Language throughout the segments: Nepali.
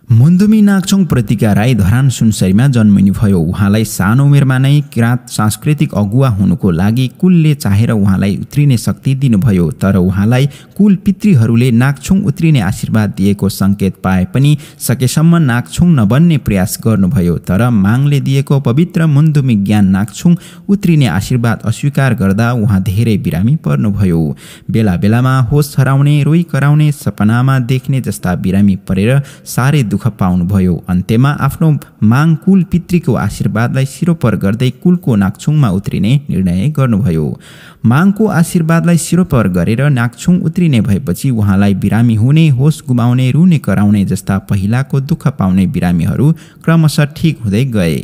मुन्दुमी नागछोङ प्रतिका राई धरान सुनसरीमा जन्मिनु भयो। उहाँलाई सानो उमेरमा नै किराँत सांस्कृतिक अगुवा हुनुको लागि कुलले चाहेर उहाँलाई उत्रिने शक्ति दिनुभयो। तर उहाँलाई कुल पितृहरूले नागछोङ उत्रिने आशीर्वाद दिएको संकेत पाए पनि सकेसम्म नागछोङ नबन्ने प्रयास गर्नुभयो। तर माङले दिएको पवित्र मुन्दुमी ज्ञान नागछोङ उत्रिने आशीर्वाद अस्वीकार गर्दा उहाँ धेरै बिरामी पर्नुभयो। बेला बेलामा होस हराउने, रोइ कराउने, सपनामा देख्ने जस्ता बिरामी परेर साह्रै दुःख पाउनुभयो। अन्त्यमा आफ्नो माङ कुल पितृको आशीर्वादलाई सिरोपर गर्दै कुलको नागछोङमा उत्रिने निर्णय गर्नुभयो। माङको आशीर्वादलाई सिरोपर गरेर नागछोङ उत्रिने भएपछि उहाँलाई बिरामी हुने, होस गुमाउने, रुने कराउने जस्ता पहिलाको दुःख पाउने बिरामीहरू क्रमशः ठिक हुँदै गए।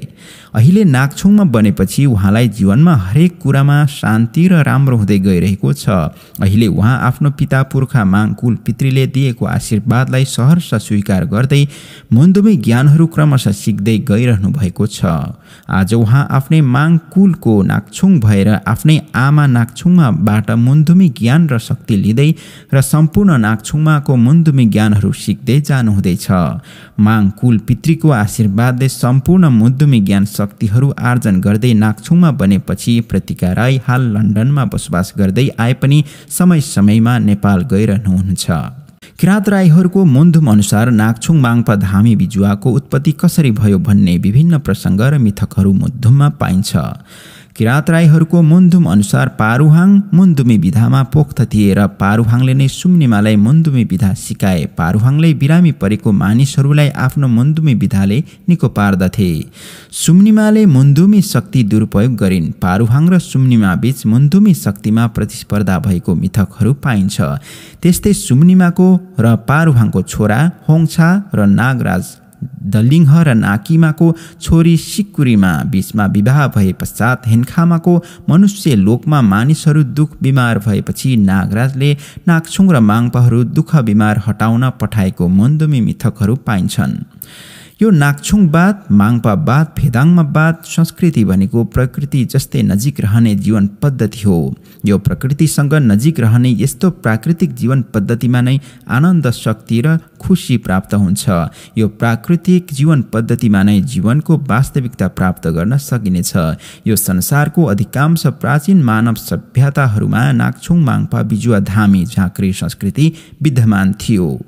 अहिले नागछोङमा बनेपछि उहाँलाई जीवनमा हरेक कुरामा शान्ति र राम्रो हुँदै गइरहेको छ। अहिले उहाँ आफ्नो पिता पुर्खा माङ कुल पितृले दिएको आशीर्वादलाई सहर्ष स्वीकार गर्दै मुन्दुमी ज्ञानहरू क्रमशः सिक्दै गइरहनु भएको छ। आज उहाँ आफ्नै माङ कुलको नागछोङ भएर आफ्नै आमा नागछोङबाट मुन्दुमी ज्ञान र शक्ति लिँदै र सम्पूर्ण नागछोङमाको मुन्दुमी ज्ञानहरू सिक्दै जानुहुँदैछ। माङ कुल पितृको आशीर्वादले सम्पूर्ण मुन्दुमी ज्ञान शक्तिहरू आर्जन गर्दै नागछोङमा बनेपछि प्रतिका राई हाल लन्डनमा बसोबास गर्दै आए पनि समय समयमा नेपाल गइरहनुहुन्छ। किराँत राईहरूको मुन्दुम अनुसार नागछोङ माङपा धामी बिजुवाको उत्पत्ति कसरी भयो भन्ने विभिन्न प्रसङ्ग र मिथकहरू मुन्दुममा पाइन्छ। किराँत राईहरूको मुन्दुम अनुसार पारुहाङ मुन्दुमी विधामा पोख्त थिए र पारुहाङले नै सुम्निमालाई मुन्दुमी विधा सिकाए। पारुहाङले बिरामी परेको मानिसहरूलाई आफ्नो मुन्दुमी विधाले निको पार्दथे। सुम्निमाले मुन्दुमी शक्ति दुरुपयोग गरिन्। पारुहाङ र सुम्निमा बीच मुन्दुमी शक्तिमा प्रतिस्पर्धा भएको मिथकहरू पाइन्छ। त्यस्तै सुम्निमाको र पारुहाङको छोरा होङछा र नागराज दलिङ र नाकिमाको छोरी सिक्कुरीमा बीचमा विवाह भए पश्चात हेन्खामाको मनुष्य लोकमा मानिसहरू दुख बिमार भएपछि नागराजले नागछोङ र माङपाहरू दुःख बिमार हटाउन पठाएको मुन्दुमी मिथकहरू पाइन्छन्। यो नागछोङवाद, माङपावाद, फेदाङमावाद संस्कृति भनेको प्रकृति जस्तै नजिक रहने जीवन पद्धति हो। यो प्रकृतिसँग नजिक रहने यस्तो प्राकृतिक जीवन पद्धतिमा नै आनन्द, शक्ति र खुसी प्राप्त हुन्छ। यो प्राकृतिक जीवन पद्धतिमा नै जीवनको वास्तविकता प्राप्त गर्न सकिनेछ। यो संसारको अधिकांश प्राचीन मानव सभ्यताहरूमा नागछोङ, माङपा, बिजुवा, धामी, झाँक्री संस्कृति विद्यमान थियो।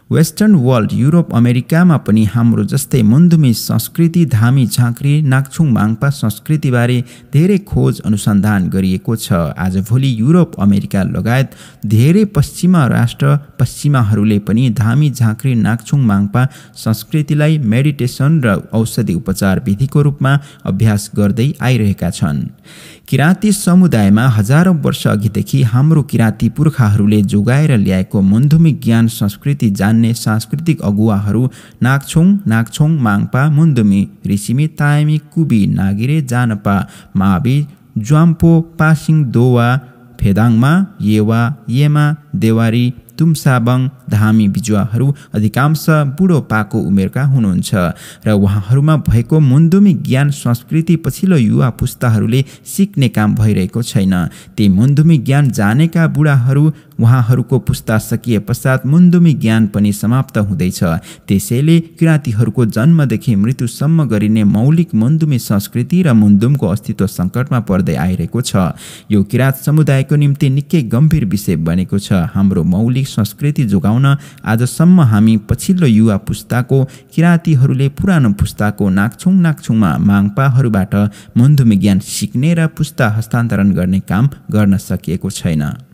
वेस्टर्न वर्ल्ड, युरोप, अमेरिकामा पनि हाम्रो जस्तै मुन्दुमी संस्कृति, धामी, झाँक्री, नागछोङ, माङपा संस्कृतिबारे धेरै खोज अनुसन्धान गरिएको छ। आजभोलि युरोप, अमेरिका लगायत धेरै पश्चिमा राष्ट्र, पश्चिमाहरूले पनि धामी, झाँक्री, नागछोङ, माङपा संस्कृतिलाई मेडिटेसन र औषधि उपचार विधिको रूपमा अभ्यास गर्दै आइरहेका छन्। किराँती समुदायमा हजारौं वर्ष अघिदेखि हाम्रो किराँती पुर्खाहरूले जोगाएर ल्याएको मुन्दुमी ज्ञान संस्कृति जान्ने सांस्कृतिक अगुवाहरू नागछोङ, माङपा, मुन्दुमी, रिसिमी, तायमी, कुबी, नागिरे, जानपा, माबी, ज्वाम्पो, पासिङ, दोवा, फेदाङमा, येवा, येमा, देवारी, तुमसाबङ, धामी बिजुवाहरू अधिकांश बुढो पाको उमेरका हुनुहुन्छ र उहाँहरूमा भएको मुन्दुमी ज्ञान संस्कृति पछिल्लो युवा पुस्ताहरूले सिक्ने काम भइरहेको छैन। ती मुन्दुमी ज्ञान जानेका बुढाहरू उहाँहरूको पुस्ता सकिए पश्चात मुन्दुमी ज्ञान पनि समाप्त हुँदैछ। त्यसैले किराँतीहरूको जन्मदेखि मृत्युसम्म गरिने मौलिक मुन्दुमी संस्कृति र मुन्दुमको अस्तित्व सङ्कटमा पर्दै आइरहेको छ। यो किराँत समुदायको निम्ति निकै गम्भीर विषय बनेको छ। हाम्रो मौलिक संस्कृति जोगाउन आजसम्म हामी पछिल्लो युवा पुस्ताको किराँतीहरूले पुरानो पुस्ताको नागछोङमा माङपाहरूबाट मुन्दुमी ज्ञान सिक्ने र पुस्ता हस्तान्तरण गर्ने काम गर्न सकिएको छैन।